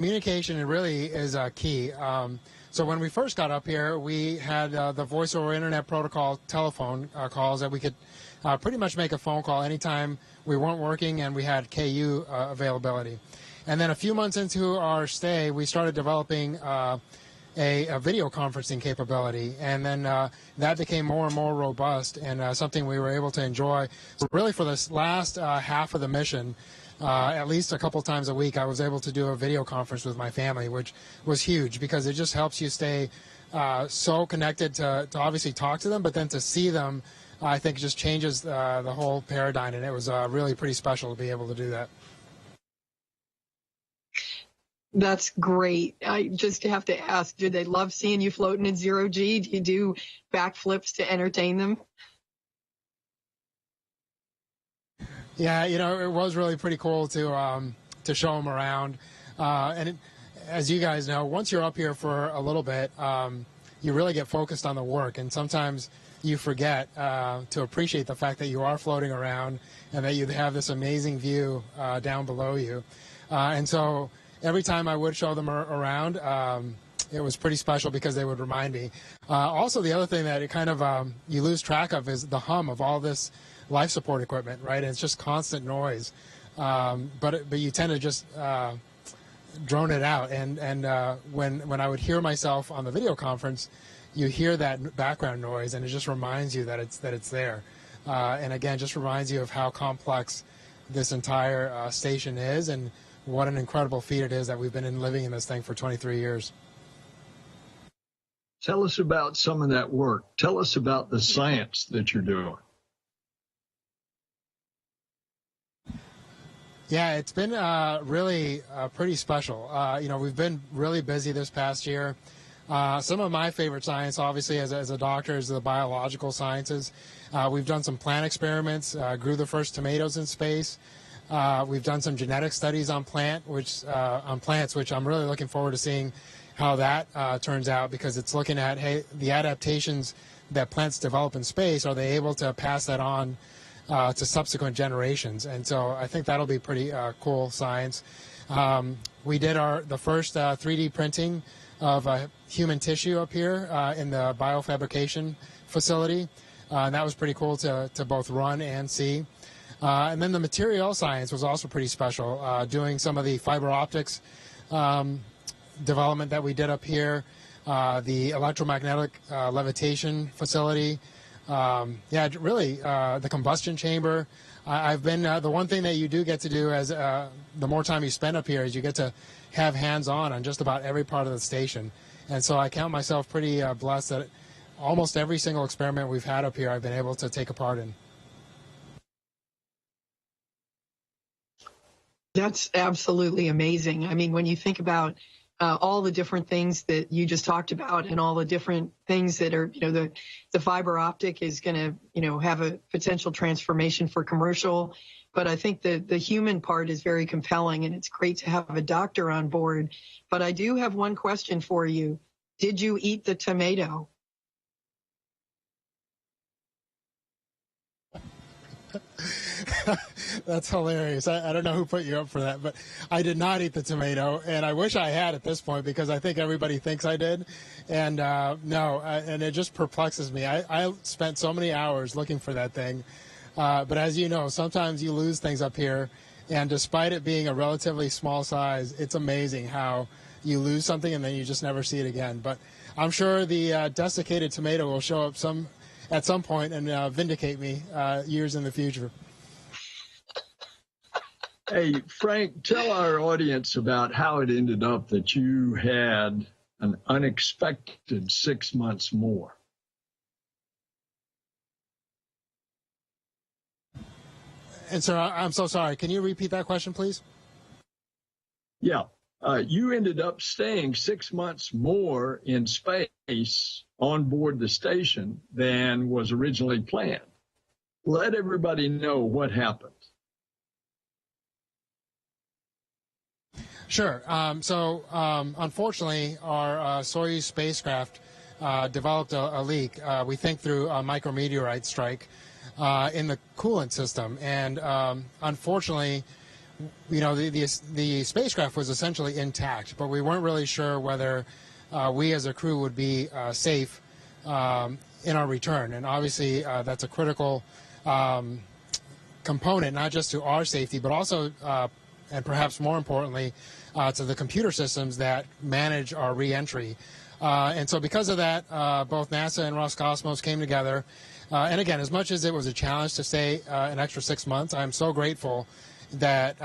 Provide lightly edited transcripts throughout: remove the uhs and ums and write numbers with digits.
Communication really is key. So when we first got up here, we had the voice over internet protocol telephone calls that we could pretty much make a phone call anytime we weren't working and we had KU availability. And then a few months into our stay, we started developing a video conferencing capability, and then that became more and more robust and something we were able to enjoy. So really for this last half of the mission, at least a couple times a week, I was able to do a video conference with my family, which was huge because it just helps you stay so connected to obviously talk to them, but then to see them, I think just changes the whole paradigm, and it was really pretty special to be able to do that. That's great. I just have to ask, do they love seeing you floating in zero G? Do you do backflips to entertain them? Yeah, you know, it was really pretty cool to show them around. As you guys know, once you're up here for a little bit, you really get focused on the work, and sometimes you forget to appreciate the fact that you are floating around and that you have this amazing view down below you. And so every time I would show them around, it was pretty special because they would remind me. Also, the other thing that it kind of you lose track of is the hum of all this life support equipment, right? And it's just constant noise, but you tend to just drone it out. And when I would hear myself on the video conference, you hear that background noise, and it just reminds you that it's there. And again, just reminds you of how complex this entire station is, and what an incredible feat it is that we've been living in this thing for 23 years. Tell us about some of that work. Tell us about the science that you're doing. Yeah, it's been really pretty special. You know, we've been really busy this past year. Some of my favorite science, obviously, as a doctor, is the biological sciences. We've done some plant experiments, grew the first tomatoes in space. We've done some genetic studies on plants, which I'm really looking forward to seeing how that turns out, because it's looking at, hey, the adaptations that plants develop in space, are they able to pass that on to subsequent generations? And so I think that'll be pretty cool science. We did the first 3D printing of human tissue up here in the biofabrication facility. And that was pretty cool to both run and see. And then the material science was also pretty special, doing some of the fiber optics development that we did up here, the electromagnetic levitation facility. Yeah, really, the combustion chamber. I've been, the one thing that you do get to do as the more time you spend up here is you get to have hands-on on just about every part of the station. And so I count myself pretty blessed that almost every single experiment we've had up here I've been able to take a part in. That's absolutely amazing. I mean, when you think about all the different things that you just talked about, and all the different things that are, you know, the fiber optic is going to, you know, have a potential transformation for commercial. But I think the human part is very compelling, and it's great to have a doctor on board. But I do have one question for you. Did you eat the tomato? That's hilarious. I don't know who put you up for that, but I did not eat the tomato, and I wish I had at this point, because I think everybody thinks I did. And no, and it just perplexes me. I spent so many hours looking for that thing, but as you know, sometimes you lose things up here, and despite it being a relatively small size, it's amazing how you lose something and then you just never see it again. But I'm sure the desiccated tomato will show up at some point and vindicate me years in the future. Hey, Frank, tell our audience about how it ended up that you had an unexpected 6 months more. And sir, I'm so sorry. Can you repeat that question, please? Yeah. You ended up staying 6 months more in space on board the station than was originally planned. Let everybody know what happened. Sure. Unfortunately, our Soyuz spacecraft developed a leak, we think through a micrometeorite strike in the coolant system. And unfortunately, the spacecraft was essentially intact, but we weren't really sure whether we as a crew would be safe in our return. And obviously, that's a critical component, not just to our safety, but also, and perhaps more importantly, to the computer systems that manage our re-entry. And so because of that, both NASA and Roscosmos came together. And again, as much as it was a challenge to stay an extra 6 months, I'm so grateful that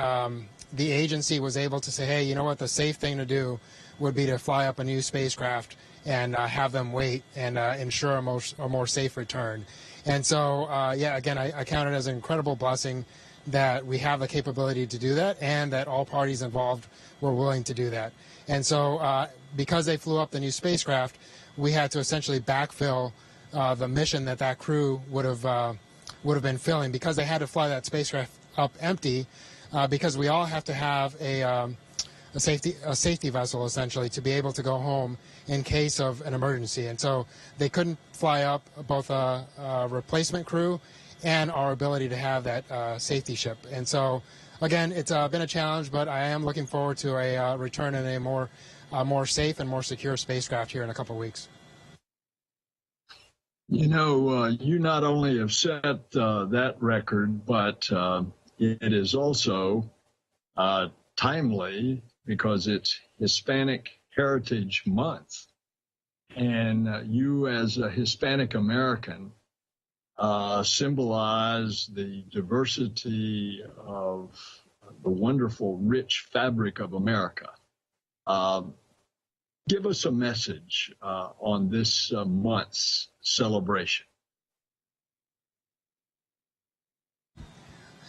the agency was able to say, hey, you know what, the safe thing to do would be to fly up a new spacecraft and have them wait and ensure a more safe return. And so, yeah, again, I count it as an incredible blessing that we have the capability to do that and that all parties involved were willing to do that. And so because they flew up the new spacecraft, we had to essentially backfill the mission that crew would have been filling, because they had to fly that spacecraft up empty, because we all have to have a safety vessel essentially to be able to go home in case of an emergency. And so they couldn't fly up both a replacement crew and our ability to have that safety ship. And so again, it's been a challenge, but I am looking forward to a return in a more safe and more secure spacecraft here in a couple of weeks. You know, you not only have set that record, but it is also timely because it's Hispanic Heritage Month. And you, as a Hispanic American, symbolize the diversity of the wonderful, rich fabric of America. Give us a message on this month's celebration.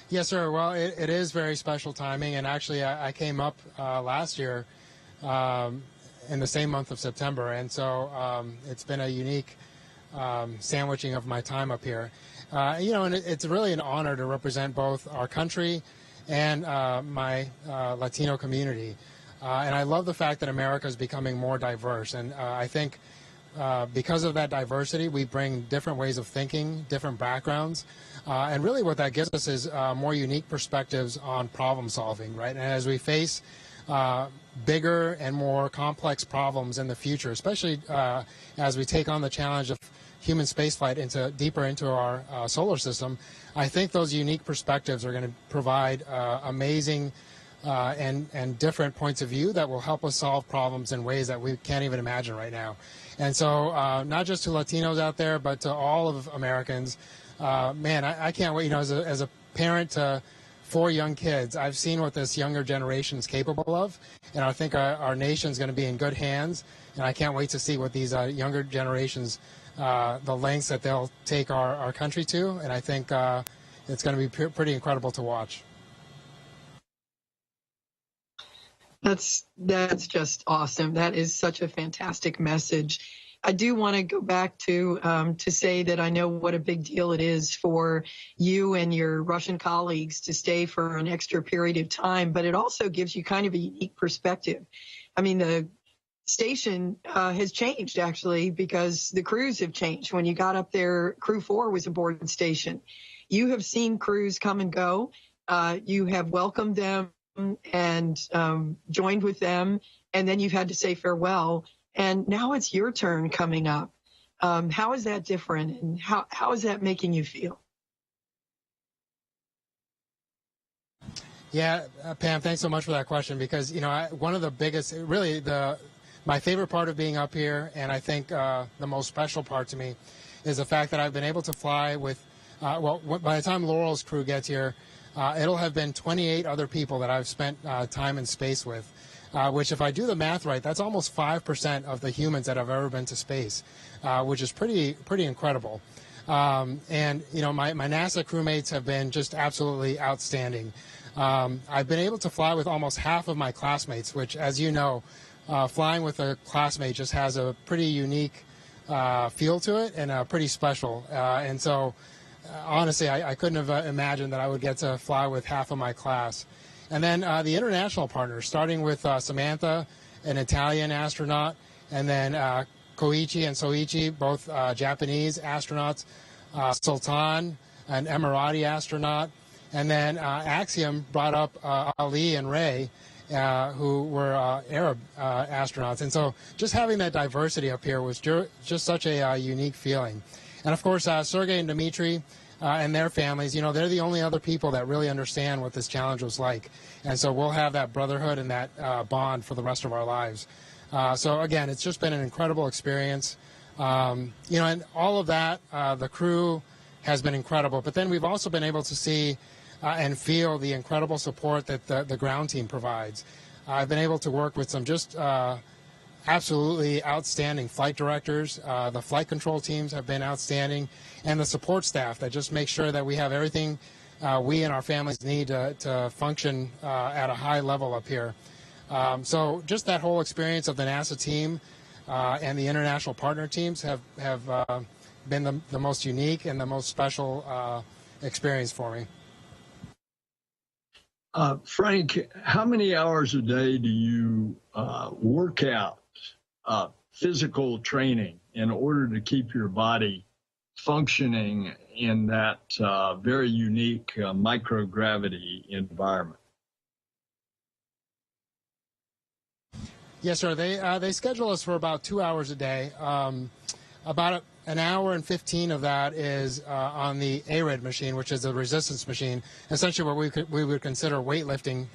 Yes, sir. Well, it is very special timing, and actually I came up last year in the same month of September, and so it's been a unique sandwiching of my time up here. And it's really an honor to represent both our country and my Latino community. And I love the fact that America is becoming more diverse, and I think because of that diversity, we bring different ways of thinking, different backgrounds, and really what that gives us is more unique perspectives on problem solving, right? And as we face bigger and more complex problems in the future, especially as we take on the challenge of human spaceflight deeper into our solar system, I think those unique perspectives are going to provide amazing and different points of view that will help us solve problems in ways that we can't even imagine right now. And so not just to Latinos out there, but to all of Americans, man, I can't wait. As a parent to 4 young kids, I've seen what this younger generation is capable of, and I think our nation's going to be in good hands, and I can't wait to see what these younger generations, the lengths that they'll take our country to, and I think it's going to be pretty incredible to watch. That's just awesome. That is such a fantastic message. I do want to go back to say that I know what a big deal it is for you and your Russian colleagues to stay for an extra period of time, but it also gives you kind of a unique perspective. I mean, the station has changed, actually, because the crews have changed. When you got up there, Crew 4 was aboard the station. You have seen crews come and go. You have welcomed them and joined with them, and then you've had to say farewell. And now it's your turn coming up. How is that different, and how is that making you feel? Yeah, Pam, thanks so much for that question, because, one of the biggest, really my favorite part of being up here, and I think the most special part to me, is the fact that I've been able to fly with, by the time Laurel's crew gets here, it'll have been 28 other people that I've spent time in space with, which, if I do the math right, that's almost 5% of the humans that have ever been to space, which is pretty incredible. And, my NASA crewmates have been just absolutely outstanding. I've been able to fly with almost half of my classmates, which, as you know, flying with a classmate just has a pretty unique feel to it and pretty special. And so, honestly, I couldn't have imagined that I would get to fly with half of my class. And then the international partners, starting with Samantha, an Italian astronaut, and then Koichi and Soichi, both Japanese astronauts, Sultan, an Emirati astronaut, And then Axiom brought up Ali and Ray, who were Arab astronauts. And so just having that diversity up here was just such a unique feeling. And of course, Sergey and Dmitry and their families, they're the only other people that really understand what this challenge was like. And so we'll have that brotherhood and that bond for the rest of our lives. So again, it's just been an incredible experience. And all of that, the crew has been incredible. But then we've also been able to see and feel the incredible support that the ground team provides. I've been able to work with some just absolutely outstanding flight directors. The flight control teams have been outstanding, and the support staff that just make sure that we have everything we and our families need to function at a high level up here. So just that whole experience of the NASA team and the international partner teams have been the most unique and the most special experience for me. Frank, how many hours a day do you work out physical training in order to keep your body functioning in that very unique microgravity environment? Yes, sir. They schedule us for about 2 hours a day. About an hour and 15 of that is on the ARID machine, which is a resistance machine, essentially what we would consider weightlifting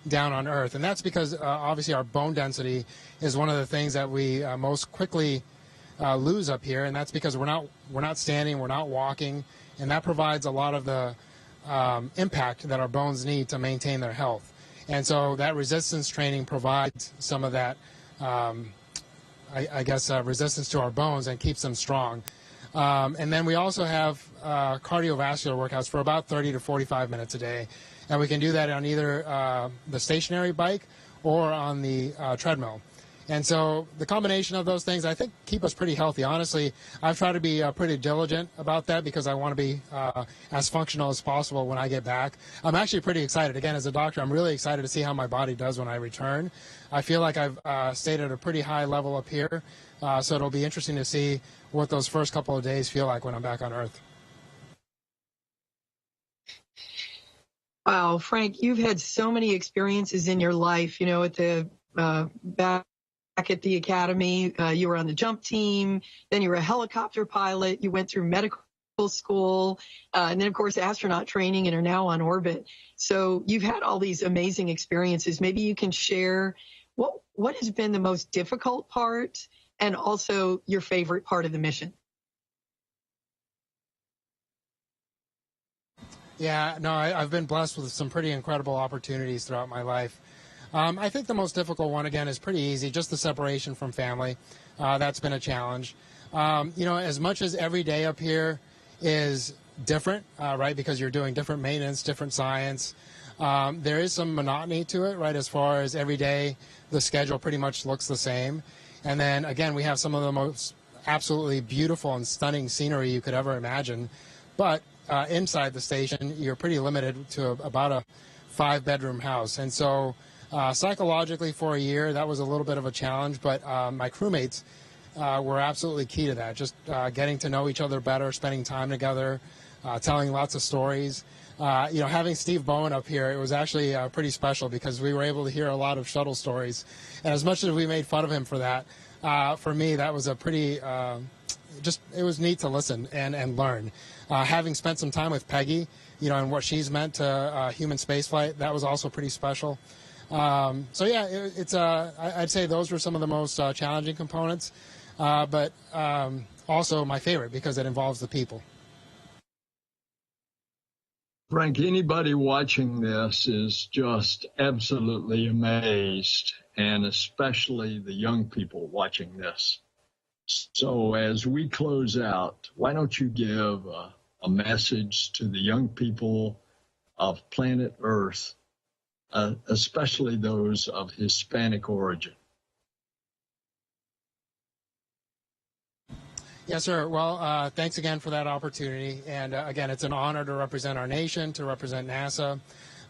down on Earth. And that's because obviously our bone density is one of the things that we most quickly lose up here, and that's because we're not standing, we're not walking, and that provides a lot of the impact that our bones need to maintain their health. And so that resistance training provides some of that resistance to our bones and keeps them strong. And then we also have cardiovascular workouts for about 30 to 45 minutes a day. And we can do that on either the stationary bike or on the treadmill. And so the combination of those things, I think, keep us pretty healthy. Honestly, I've tried to be pretty diligent about that because I want to be as functional as possible when I get back. I'm actually pretty excited. Again, as a doctor, I'm really excited to see how my body does when I return. I feel like I've stayed at a pretty high level up here, so it'll be interesting to see what those first couple of days feel like when I'm back on Earth. Wow, Frank, you've had so many experiences in your life, at the back at the academy, you were on the jump team, then you were a helicopter pilot, you went through medical school, and then, of course, astronaut training, and are now on orbit. So you've had all these amazing experiences. Maybe you can share what has been the most difficult part and also your favorite part of the mission. Yeah, no, I've been blessed with some pretty incredible opportunities throughout my life. I think the most difficult one, again, is pretty easy, just the separation from family. That's been a challenge. As much as every day up here is different, right, because you're doing different maintenance, different science, there is some monotony to it, right, as far as every day the schedule pretty much looks the same. And then, again, we have some of the most absolutely beautiful and stunning scenery you could ever imagine. But inside the station, you're pretty limited to about a 5-bedroom house. And so psychologically for a year, that was a little bit of a challenge, but my crewmates were absolutely key to that. Just getting to know each other better, spending time together, telling lots of stories. Having Steve Bowen up here, it was actually pretty special because we were able to hear a lot of shuttle stories. And as much as we made fun of him for that, for me, that was a pretty, it was neat to listen and learn. Having spent some time with Peggy, and what she's meant to human spaceflight, that was also pretty special. I'd say those were some of the most challenging components, but also my favorite because it involves the people. Frank, anybody watching this is just absolutely amazed, and especially the young people watching this. So as we close out, why don't you give a message to the young people of planet Earth, especially those of Hispanic origin? Yes, sir. Well, thanks again for that opportunity. And again, it's an honor to represent our nation, to represent NASA,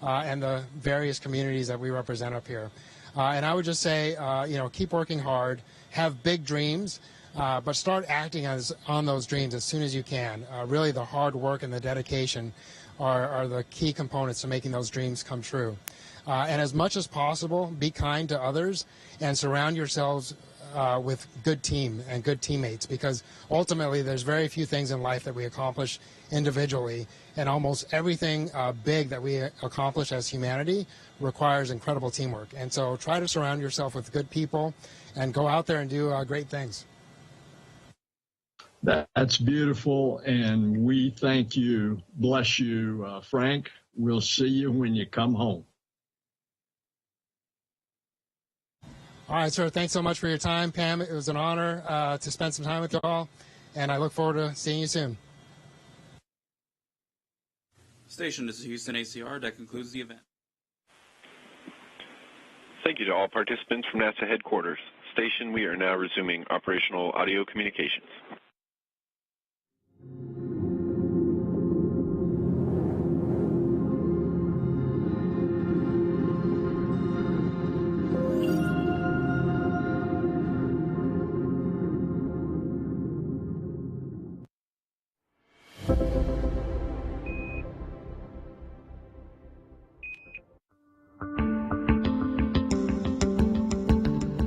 and the various communities that we represent up here. And I would just say, keep working hard, have big dreams, but start acting on those dreams as soon as you can. Really, the hard work and the dedication are the key components to making those dreams come true. And as much as possible, be kind to others and surround yourselves with good team and good teammates, because ultimately there's very few things in life that we accomplish individually, and almost everything big that we accomplish as humanity requires incredible teamwork. And so try to surround yourself with good people and go out there and do great things. That's beautiful, and we thank you. Bless you, Frank. We'll see you when you come home. All right, sir. Thanks so much for your time, Pam. It was an honor to spend some time with you all, and I look forward to seeing you soon. Station, this is Houston ACR. That concludes the event. Thank you to all participants from NASA headquarters. Station, we are now resuming operational audio communications.